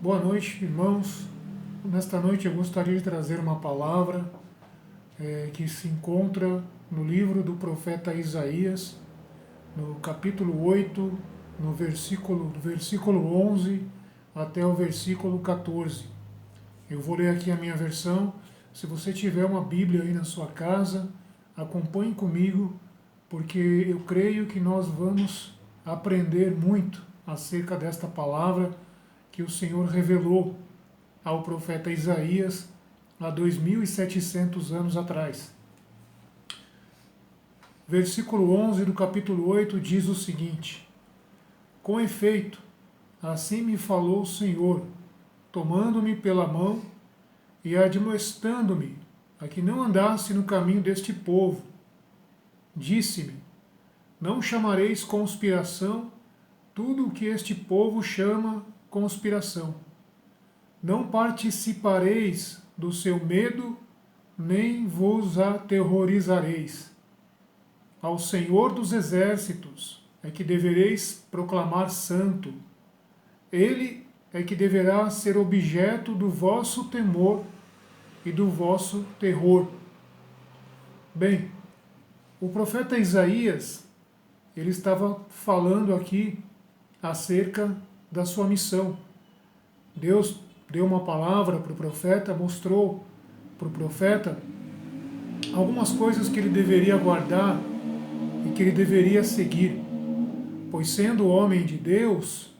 Boa noite, irmãos. Nesta noite eu gostaria de trazer uma palavra que se encontra no livro do profeta Isaías, no capítulo 8, no versículo 11 até o versículo 14. Eu vou ler aqui a minha versão. Se você tiver uma Bíblia aí na sua casa, acompanhe comigo, porque eu creio que nós vamos aprender muito acerca desta palavra que o Senhor revelou ao profeta Isaías há 2.700 anos atrás. Versículo 11 do capítulo 8 diz o seguinte: Com efeito, assim me falou o Senhor, tomando-me pela mão e admoestando-me a que não andasse no caminho deste povo. Disse-me: Não chamareis conspiração tudo o que este povo chama conspiração. Não participareis do seu medo, nem vos aterrorizareis. Ao Senhor dos exércitos é que devereis proclamar santo. Ele é que deverá ser objeto do vosso temor e do vosso terror. Bem, o profeta Isaías, ele estava falando aqui acerca da sua missão. Deus deu uma palavra para o profeta, mostrou para o profeta algumas coisas que ele deveria guardar e que ele deveria seguir, pois sendo homem de Deus,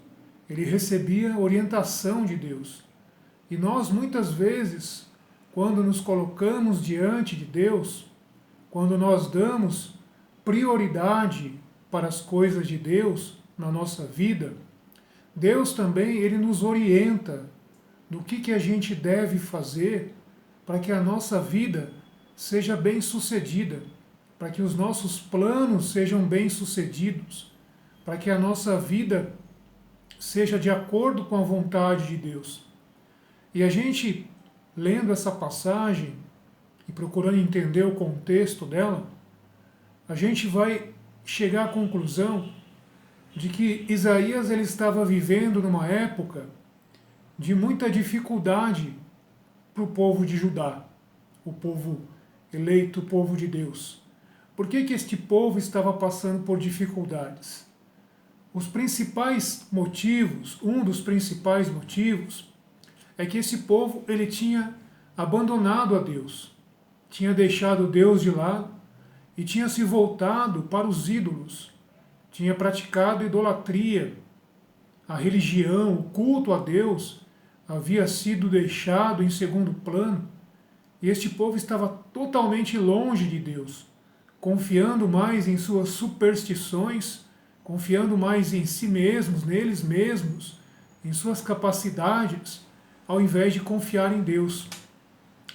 ele recebia orientação de Deus. E nós muitas vezes, quando nos colocamos diante de Deus, quando nós damos prioridade para as coisas de Deus na nossa vida, Deus também ele nos orienta do que a gente deve fazer para que a nossa vida seja bem sucedida, para que os nossos planos sejam bem sucedidos, para que a nossa vida seja de acordo com a vontade de Deus. E a gente, lendo essa passagem e procurando entender o contexto dela, a gente vai chegar à conclusão de que Isaías ele estava vivendo numa época de muita dificuldade para o povo de Judá, o povo eleito, o povo de Deus. Por que este povo estava passando por dificuldades? Os principais motivos, um dos principais motivos, é que esse povo ele tinha abandonado a Deus, tinha deixado Deus de lado e tinha se voltado para os ídolos, tinha praticado idolatria, a religião, o culto a Deus havia sido deixado em segundo plano, e este povo estava totalmente longe de Deus, confiando mais em suas superstições, confiando mais em si mesmos, neles mesmos, em suas capacidades, ao invés de confiar em Deus.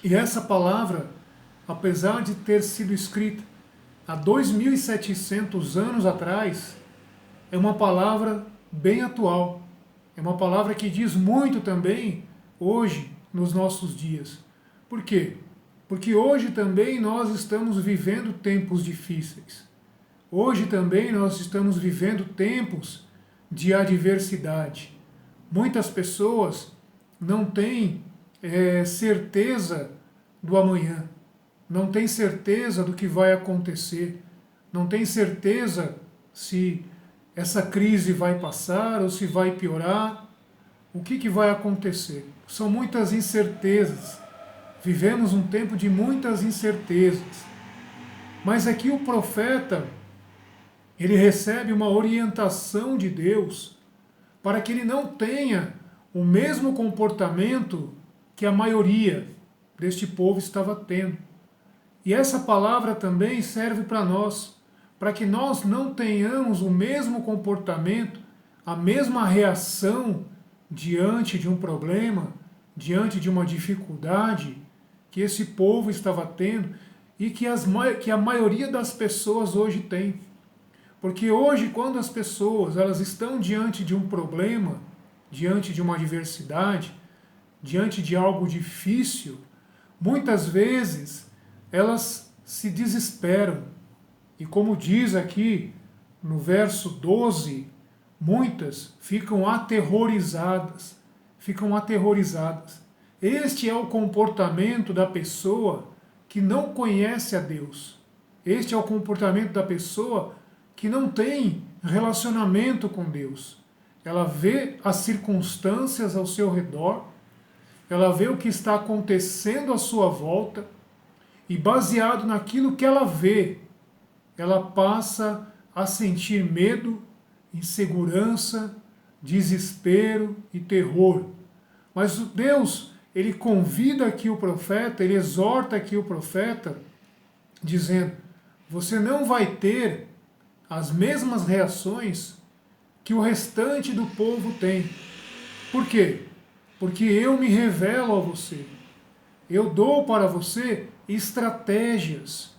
E essa palavra, apesar de ter sido escrita há 2.700 anos atrás, é uma palavra bem atual. É uma palavra que diz muito também hoje, nos nossos dias. Por quê? Porque hoje também nós estamos vivendo tempos difíceis. Hoje também nós estamos vivendo tempos de adversidade. Muitas pessoas não têm certeza do amanhã, não têm certeza do que vai acontecer, não têm certeza se essa crise vai passar ou se vai piorar, o que vai acontecer? São muitas incertezas. Vivemos um tempo de muitas incertezas. Mas aqui o profeta, ele recebe uma orientação de Deus para que ele não tenha o mesmo comportamento que a maioria deste povo estava tendo. E essa palavra também serve para nós, para que nós não tenhamos o mesmo comportamento, a mesma reação diante de um problema, diante de uma dificuldade que esse povo estava tendo e que a maioria das pessoas hoje tem. Porque hoje, quando as pessoas elas estão diante de um problema, diante de uma adversidade, diante de algo difícil, muitas vezes elas se desesperam. E como diz aqui no verso 12, muitas ficam aterrorizadas. ficam aterrorizadas. Este é o comportamento da pessoa que não conhece a Deus. Este é o comportamento da pessoa que não tem relacionamento com Deus. Ela vê as circunstâncias ao seu redor, ela vê o que está acontecendo à sua volta, e baseado naquilo que ela vê, ela passa a sentir medo, insegurança, desespero e terror. Mas Deus, ele convida aqui o profeta, ele exorta aqui o profeta, dizendo: você não vai ter as mesmas reações que o restante do povo tem. Por quê? Porque eu me revelo a você. Eu dou para você estratégias.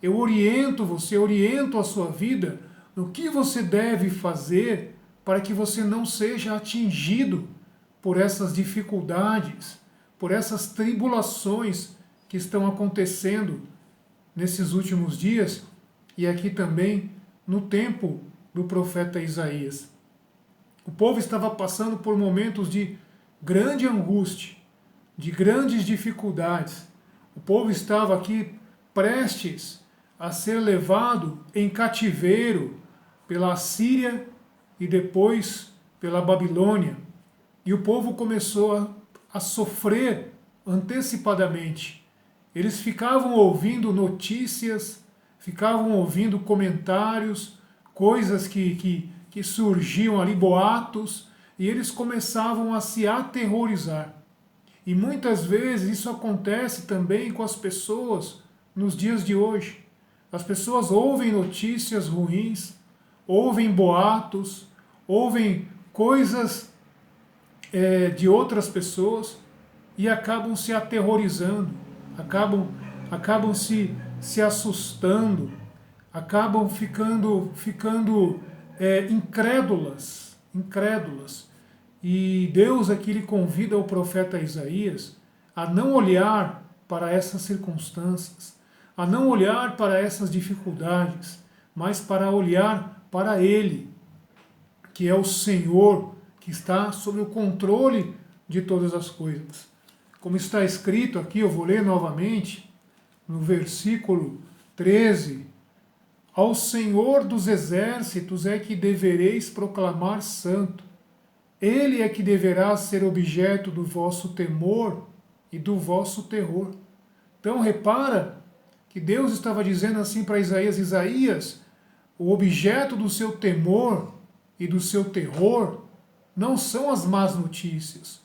Eu oriento você, oriento a sua vida no que você deve fazer para que você não seja atingido por essas dificuldades, por essas tribulações que estão acontecendo nesses últimos dias e aqui também no tempo do profeta Isaías. O povo estava passando por momentos de grande angústia, de grandes dificuldades. O povo estava aqui prestes a ser levado em cativeiro pela Assíria e depois pela Babilônia. E o povo começou a sofrer antecipadamente. Eles ficavam ouvindo notícias, ficavam ouvindo comentários, coisas que surgiam ali, boatos, e eles começavam a se aterrorizar. E muitas vezes isso acontece também com as pessoas nos dias de hoje. As pessoas ouvem notícias ruins, ouvem boatos, ouvem coisas de outras pessoas e acabam se aterrorizando, acabam se assustando, acabam ficando incrédulas. E Deus aqui lhe convida o profeta Isaías a não olhar para essas circunstâncias, a não olhar para essas dificuldades, mas para olhar para Ele, que é o Senhor, que está sob o controle de todas as coisas. Como está escrito aqui, eu vou ler novamente, no versículo 13, ao Senhor dos exércitos é que devereis proclamar santo. Ele é que deverá ser objeto do vosso temor e do vosso terror. Então repara que Deus estava dizendo assim para Isaías: Isaías, o objeto do seu temor e do seu terror não são as más notícias,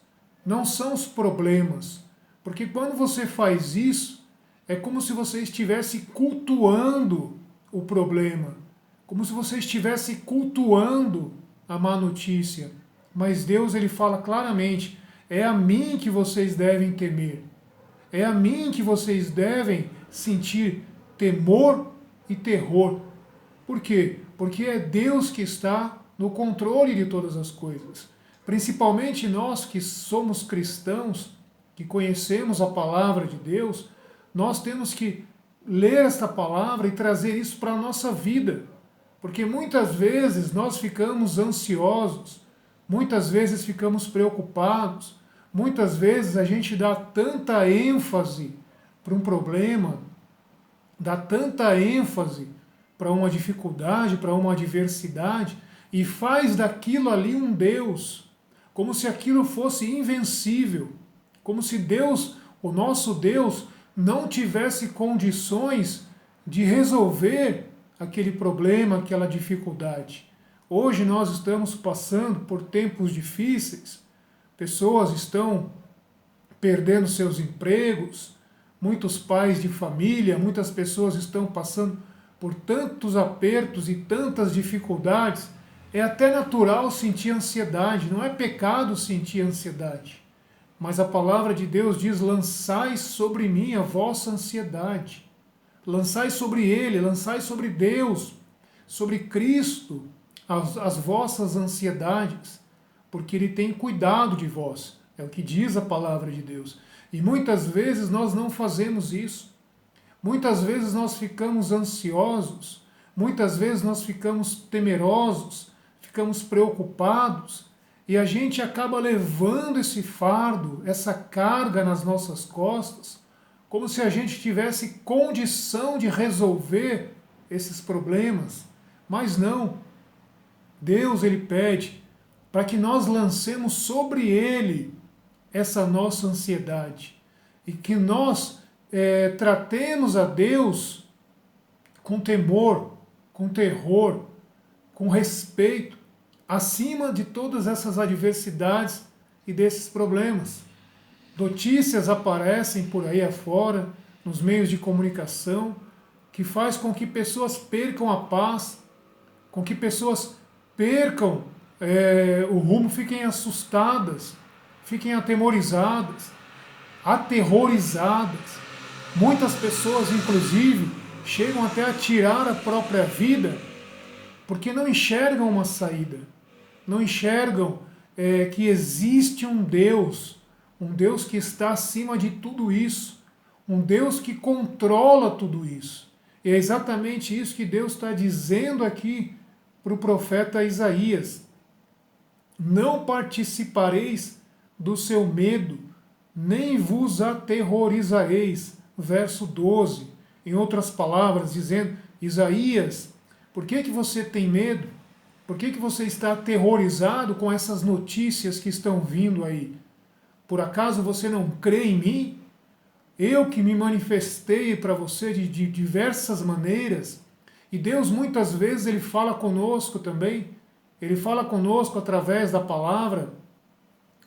não são os problemas, porque quando você faz isso, é como se você estivesse cultuando o problema, como se você estivesse cultuando a má notícia. Mas Deus, ele fala claramente: é a mim que vocês devem temer, é a mim que vocês devem sentir temor e terror. Por quê? Porque é Deus que está no controle de todas as coisas. Principalmente nós que somos cristãos, que conhecemos a palavra de Deus, nós temos que ler esta palavra e trazer isso para a nossa vida. Porque muitas vezes nós ficamos ansiosos, muitas vezes ficamos preocupados, muitas vezes a gente dá tanta ênfase para um problema, dá tanta ênfase para uma dificuldade, para uma adversidade, e faz daquilo ali um Deus, como se aquilo fosse invencível, como se Deus, o nosso Deus, não tivesse condições de resolver aquele problema, aquela dificuldade. Hoje nós estamos passando por tempos difíceis, pessoas estão perdendo seus empregos, muitos pais de família, muitas pessoas estão passando por tantos apertos e tantas dificuldades. É até natural sentir ansiedade, não é pecado sentir ansiedade. Mas a palavra de Deus diz: lançai sobre mim a vossa ansiedade. Lançai sobre Ele, lançai sobre Deus, sobre Cristo, as vossas ansiedades, porque Ele tem cuidado de vós. É o que diz a palavra de Deus. E muitas vezes nós não fazemos isso. Muitas vezes nós ficamos ansiosos, muitas vezes nós ficamos temerosos, ficamos preocupados, e a gente acaba levando esse fardo, essa carga nas nossas costas, como se a gente tivesse condição de resolver esses problemas. Mas não. Deus, ele pede para que nós lancemos sobre ele essa nossa ansiedade e que nós tratemos a Deus com temor, com terror, com respeito, acima de todas essas adversidades e desses problemas. Notícias aparecem por aí afora, nos meios de comunicação, que faz com que pessoas percam a paz, com que pessoas percam o rumo, fiquem assustadas, fiquem atemorizadas, aterrorizadas. Muitas pessoas, inclusive, chegam até a tirar a própria vida porque não enxergam uma saída, não enxergam que existe um Deus que está acima de tudo isso, um Deus que controla tudo isso. E é exatamente isso que Deus está dizendo aqui para o profeta Isaías. Não participareis do seu medo, nem vos aterrorizareis. Verso 12. Em outras palavras, dizendo, Isaías, por que você tem medo? Por que você está aterrorizado com essas notícias que estão vindo aí? Por acaso você não crê em mim? Eu que me manifestei para você de diversas maneiras. E Deus muitas vezes ele fala conosco também. Ele fala conosco através da palavra,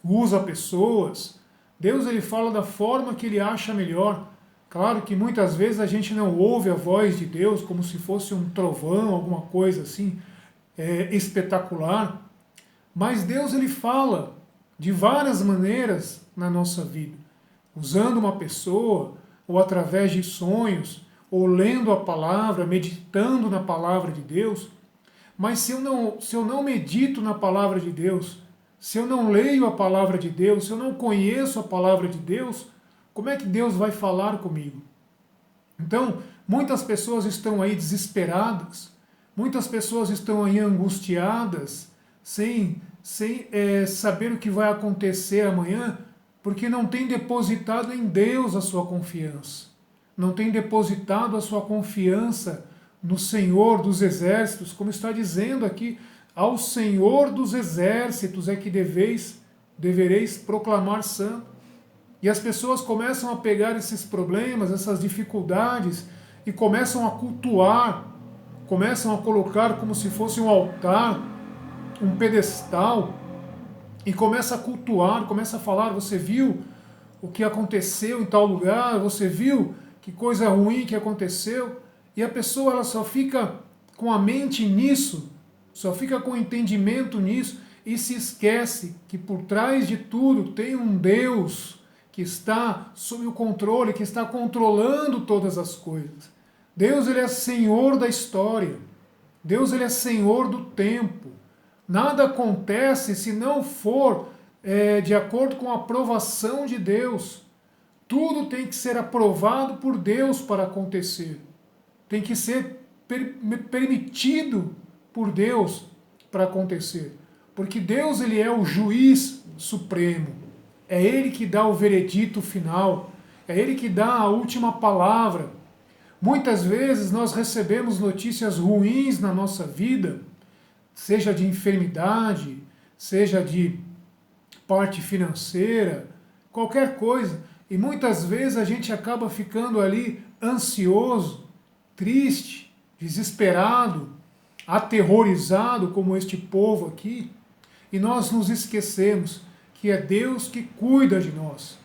usa pessoas. Deus ele fala da forma que ele acha melhor. Claro que muitas vezes a gente não ouve a voz de Deus como se fosse um trovão, alguma coisa assim espetacular. Mas Deus ele fala de várias maneiras na nossa vida. Usando uma pessoa, ou através de sonhos, ou lendo a palavra, meditando na palavra de Deus. Mas se eu não medito na palavra de Deus, se eu não leio a palavra de Deus, se eu não conheço a palavra de Deus, como é que Deus vai falar comigo? Então, muitas pessoas estão aí desesperadas, muitas pessoas estão aí angustiadas, sem saber o que vai acontecer amanhã, porque não tem depositado em Deus a sua confiança. Não tem depositado a sua confiança no Senhor dos Exércitos, como está dizendo aqui, ao Senhor dos Exércitos é que devereis proclamar santo. E as pessoas começam a pegar esses problemas, essas dificuldades, e começam a cultuar, começam a colocar como se fosse um altar, um pedestal, e começa a cultuar, começa a falar, você viu o que aconteceu em tal lugar, você viu que coisa ruim que aconteceu, e a pessoa ela só fica com a mente nisso, só fica com o entendimento nisso, e se esquece que por trás de tudo tem um Deus que está sob o controle, que está controlando todas as coisas. Deus ele é Senhor da história, Deus ele é Senhor do tempo. Nada acontece se não for de acordo com a aprovação de Deus. Tudo tem que ser aprovado por Deus para acontecer. Tem que ser permitido por Deus para acontecer. Porque Deus ele é o juiz supremo. É Ele que dá o veredito final. É Ele que dá a última palavra. Muitas vezes nós recebemos notícias ruins na nossa vida, seja de enfermidade, seja de parte financeira, qualquer coisa. E muitas vezes a gente acaba ficando ali ansioso, triste, desesperado, aterrorizado, como este povo aqui. E nós nos esquecemos que é Deus que cuida de nós.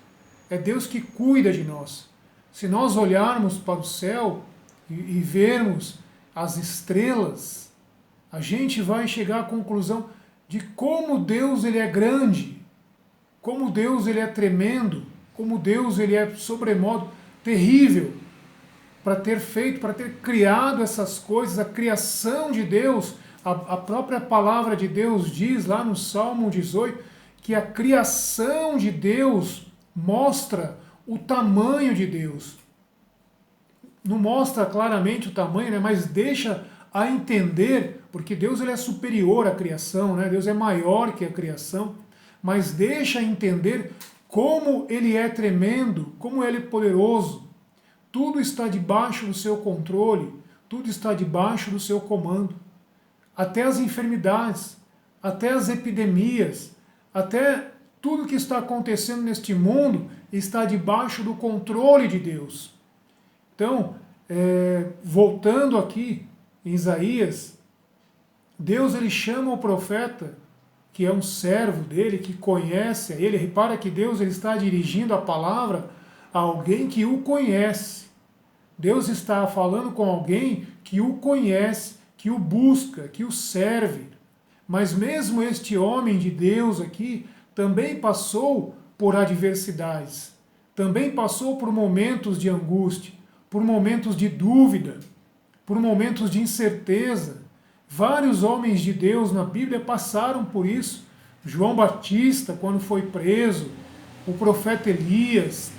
É Deus que cuida de nós. Se nós olharmos para o céu e vermos as estrelas, a gente vai chegar à conclusão de como Deus ele é grande, como Deus ele é tremendo, como Deus ele é sobremodo terrível para ter feito, para ter criado essas coisas, a criação de Deus. A própria palavra de Deus diz lá no Salmo 18 que a criação de Deus mostra o tamanho de Deus. Não mostra claramente o tamanho, né, mas deixa a entender porque Deus ele é superior à criação, né? Deus é maior que a criação, mas deixa entender como ele é tremendo, como ele é poderoso. Tudo está debaixo do seu controle, tudo está debaixo do seu comando. Até as enfermidades, até as epidemias, até tudo que está acontecendo neste mundo está debaixo do controle de Deus. Então, voltando aqui em Isaías, Deus ele chama o profeta, que é um servo dele, que conhece a ele. Repara que Deus ele está dirigindo a palavra a alguém que o conhece. Deus está falando com alguém que o conhece, que o busca, que o serve. Mas mesmo este homem de Deus aqui também passou por adversidades, também passou por momentos de angústia, por momentos de dúvida, por momentos de incerteza. Vários homens de Deus na Bíblia passaram por isso. João Batista, quando foi preso, o profeta Elias,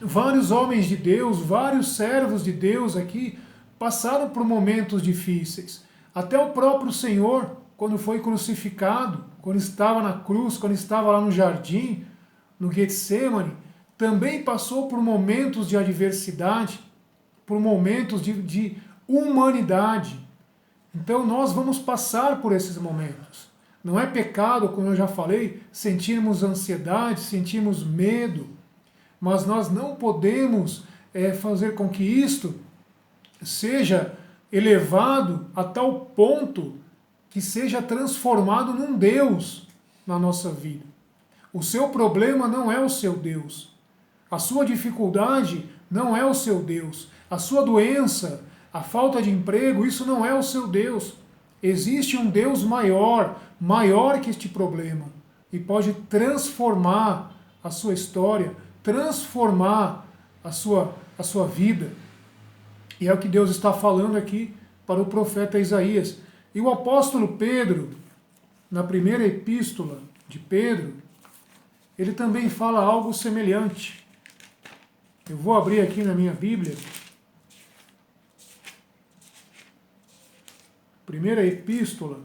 vários homens de Deus, vários servos de Deus aqui passaram por momentos difíceis. Até o próprio Senhor, quando foi crucificado, quando estava na cruz, quando estava lá no jardim, no Getsemane, também passou por momentos de adversidade, por momentos de humanidade. Então nós vamos passar por esses momentos. Não é pecado, como eu já falei, sentirmos ansiedade, sentirmos medo, mas nós não podemos fazer com que isto seja elevado a tal ponto que seja transformado num Deus na nossa vida. O seu problema não é o seu Deus. A sua dificuldade não é o seu Deus. A sua doença, a falta de emprego, isso não é o seu Deus. Existe um Deus maior, maior que este problema, e pode transformar a sua história, transformar a sua vida. E é o que Deus está falando aqui para o profeta Isaías. E o apóstolo Pedro, na primeira epístola de Pedro, ele também fala algo semelhante. Eu vou abrir aqui na minha Bíblia. Primeira epístola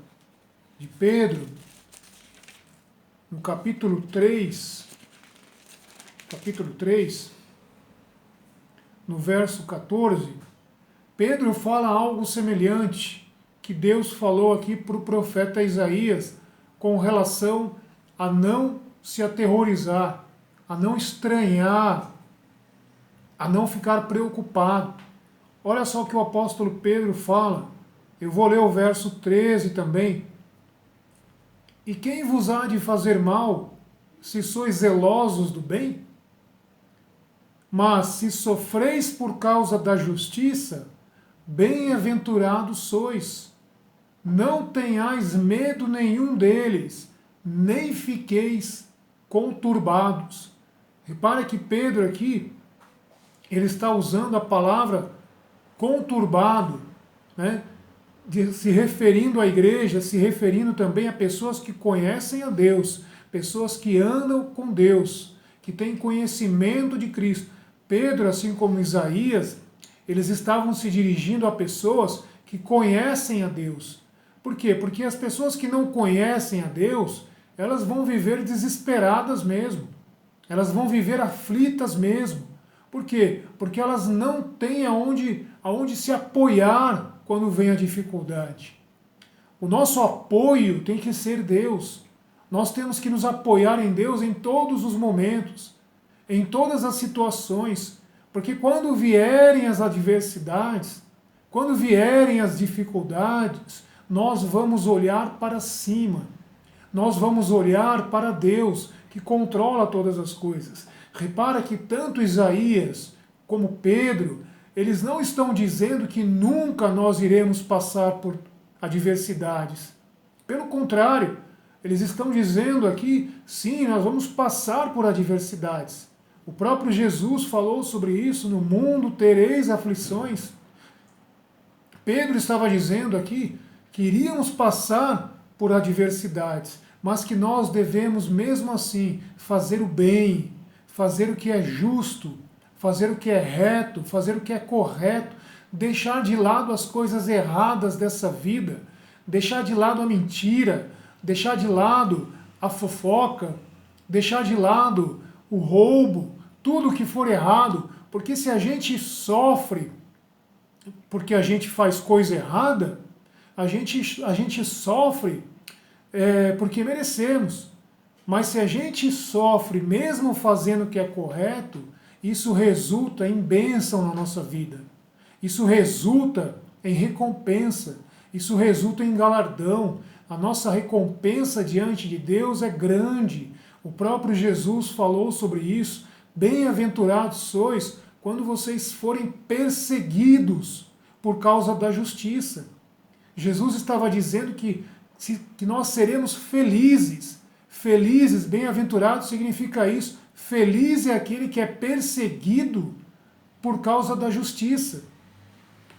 de Pedro, no capítulo 3, no verso 14, Pedro fala algo semelhante que Deus falou aqui para o profeta Isaías com relação a não se aterrorizar, a não estranhar, a não ficar preocupado. Olha só o que o apóstolo Pedro fala. Eu vou ler o verso 13 também. E quem vos há de fazer mal, se sois zelosos do bem? Mas se sofreis por causa da justiça, bem-aventurados sois. Não tenhais medo nenhum deles, nem fiqueis conturbados. Repare que Pedro aqui, ele está usando a palavra conturbado, né? Se referindo à igreja, se referindo também a pessoas que conhecem a Deus, pessoas que andam com Deus, que têm conhecimento de Cristo. Pedro, assim como Isaías, eles estavam se dirigindo a pessoas que conhecem a Deus. Por quê? Porque as pessoas que não conhecem a Deus, elas vão viver desesperadas mesmo. Elas vão viver aflitas mesmo. Por quê? Porque elas não têm aonde se apoiar quando vem a dificuldade. O nosso apoio tem que ser Deus. Nós temos que nos apoiar em Deus em todos os momentos, em todas as situações, porque quando vierem as adversidades, quando vierem as dificuldades, nós vamos olhar para cima. Nós vamos olhar para Deus, que controla todas as coisas. Repara que tanto Isaías como Pedro, eles não estão dizendo que nunca nós iremos passar por adversidades. Pelo contrário, eles estão dizendo aqui, sim, nós vamos passar por adversidades. O próprio Jesus falou sobre isso, no mundo tereis aflições. Pedro estava dizendo aqui que iríamos passar por adversidades, mas que nós devemos mesmo assim fazer o bem, fazer o que é justo, fazer o que é reto, fazer o que é correto, deixar de lado as coisas erradas dessa vida, deixar de lado a mentira, deixar de lado a fofoca, deixar de lado o roubo, tudo que for errado, porque se a gente sofre porque a gente faz coisa errada, a gente sofre porque merecemos. Mas se a gente sofre mesmo fazendo o que é correto, isso resulta em bênção na nossa vida. Isso resulta em recompensa. Isso resulta em galardão. A nossa recompensa diante de Deus é grande. O próprio Jesus falou sobre isso. Bem-aventurados sois quando vocês forem perseguidos por causa da justiça. Jesus estava dizendo que nós seremos felizes. Felizes, bem-aventurados significa isso. Feliz é aquele que é perseguido por causa da justiça.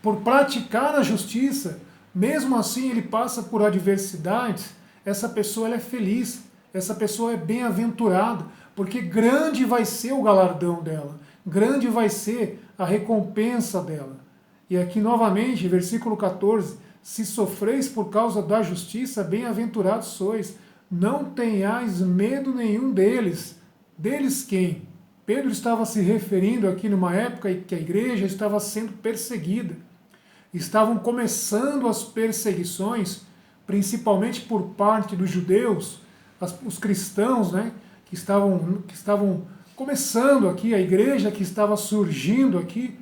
Por praticar a justiça, mesmo assim ele passa por adversidades, essa pessoa ela é feliz, essa pessoa é bem-aventurada, porque grande vai ser o galardão dela, grande vai ser a recompensa dela. E aqui novamente, versículo 14, se sofreis por causa da justiça, bem-aventurados sois, não tenhais medo nenhum deles. Deles quem? Pedro estava se referindo aqui numa época em que a igreja estava sendo perseguida. Estavam começando as perseguições, principalmente por parte dos judeus, os cristãos, né, que estavam começando aqui, a igreja que estava surgindo aqui,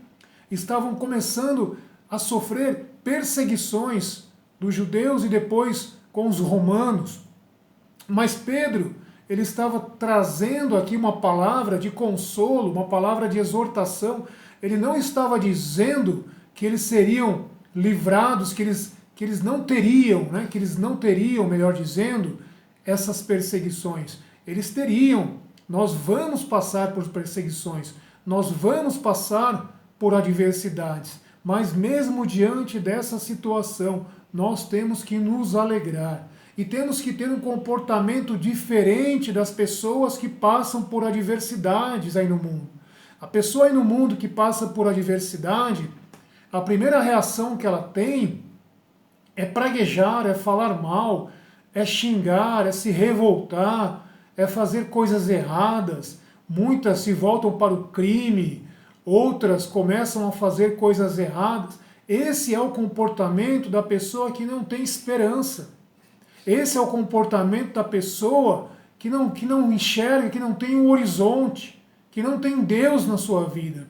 estavam começando a sofrer perseguições dos judeus e depois com os romanos. Mas Pedro, ele estava trazendo aqui uma palavra de consolo, uma palavra de exortação. Ele não estava dizendo que eles seriam livrados, que eles não teriam, né, que eles não teriam, melhor dizendo, essas perseguições. Eles teriam. Nós vamos passar por perseguições, nós vamos passar por adversidades, mas mesmo diante dessa situação, nós temos que nos alegrar e temos que ter um comportamento diferente das pessoas que passam por adversidades aí no mundo. A pessoa aí no mundo que passa por adversidade, a primeira reação que ela tem é praguejar, é falar mal, é xingar, é se revoltar, é fazer coisas erradas. Muitas se voltam para o crime, outras começam a fazer coisas erradas. Esse é o comportamento da pessoa que não tem esperança. Esse é o comportamento da pessoa que não enxerga, que não tem um horizonte, que não tem Deus na sua vida.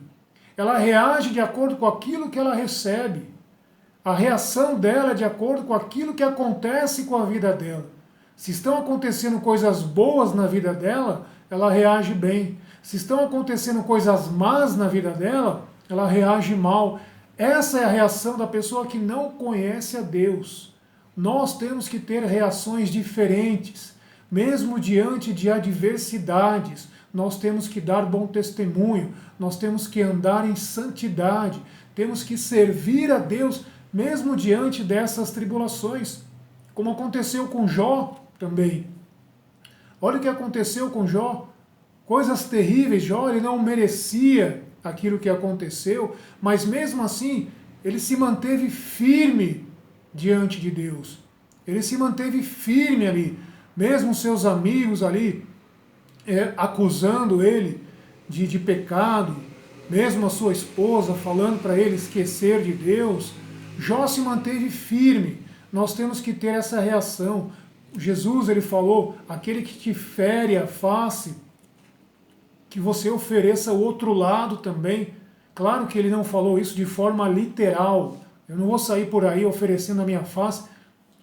Ela reage de acordo com aquilo que ela recebe. A reação dela é de acordo com aquilo que acontece com a vida dela. Se estão acontecendo coisas boas na vida dela, ela reage bem. Se estão acontecendo coisas más na vida dela, ela reage mal. Essa é a reação da pessoa que não conhece a Deus. Nós temos que ter reações diferentes, mesmo diante de adversidades. Nós temos que dar bom testemunho, nós temos que andar em santidade, temos que servir a Deus, mesmo diante dessas tribulações, como aconteceu com Jó também. Olha o que aconteceu com Jó, coisas terríveis. Jó, ele não merecia aquilo que aconteceu, mas mesmo assim, ele se manteve firme diante de Deus. Ele se manteve firme ali, mesmo seus amigos ali acusando ele de pecado, mesmo a sua esposa falando para ele esquecer de Deus, Jó se manteve firme. Nós temos que ter essa reação. Jesus, ele falou, aquele que te fere a face, que você ofereça o outro lado também. Claro que ele não falou isso de forma literal. Eu não vou sair por aí oferecendo a minha face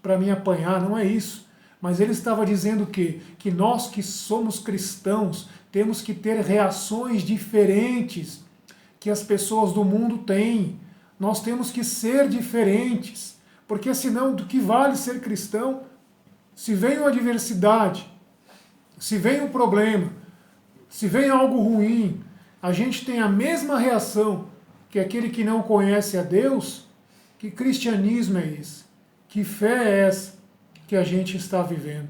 para me apanhar, não é isso. Mas ele estava dizendo que nós que somos cristãos temos que ter reações diferentes que as pessoas do mundo têm. Nós temos que ser diferentes, porque senão do que vale ser cristão? Se vem uma adversidade, se vem um problema, se vem algo ruim, a gente tem a mesma reação que aquele que não conhece a Deus. Que cristianismo é esse? Que fé é essa que a gente está vivendo?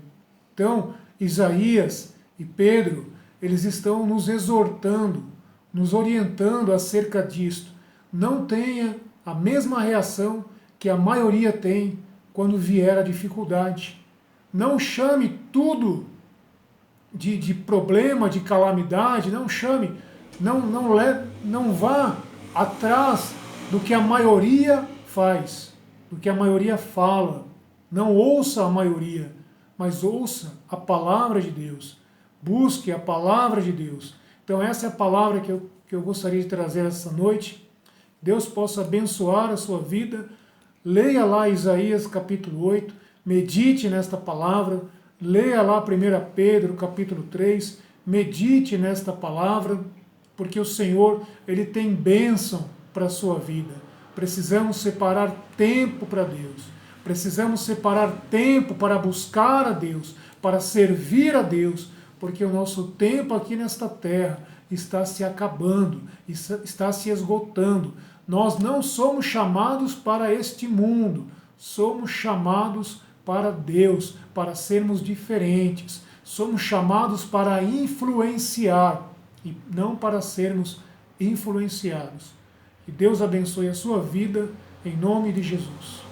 Então, Isaías e Pedro, eles estão nos exortando, nos orientando acerca disto. Não tenha a mesma reação que a maioria tem quando vier a dificuldade. Não chame tudo de problema, de calamidade, não chame, não vá atrás do que a maioria faz, do que a maioria fala. Não ouça a maioria, mas ouça a palavra de Deus. Busque a palavra de Deus. Então essa é a palavra que eu gostaria de trazer essa noite. Deus possa abençoar a sua vida. Leia lá Isaías capítulo 8, medite nesta palavra. Leia lá 1 Pedro capítulo 3, medite nesta palavra, porque o Senhor, Ele tem bênção para a sua vida. Precisamos separar tempo para Deus. Precisamos separar tempo para buscar a Deus, para servir a Deus, porque o nosso tempo aqui nesta terra está se acabando, está se esgotando. Nós não somos chamados para este mundo, somos chamados para Deus, para sermos diferentes. Somos chamados para influenciar e não para sermos influenciados. Que Deus abençoe a sua vida, em nome de Jesus.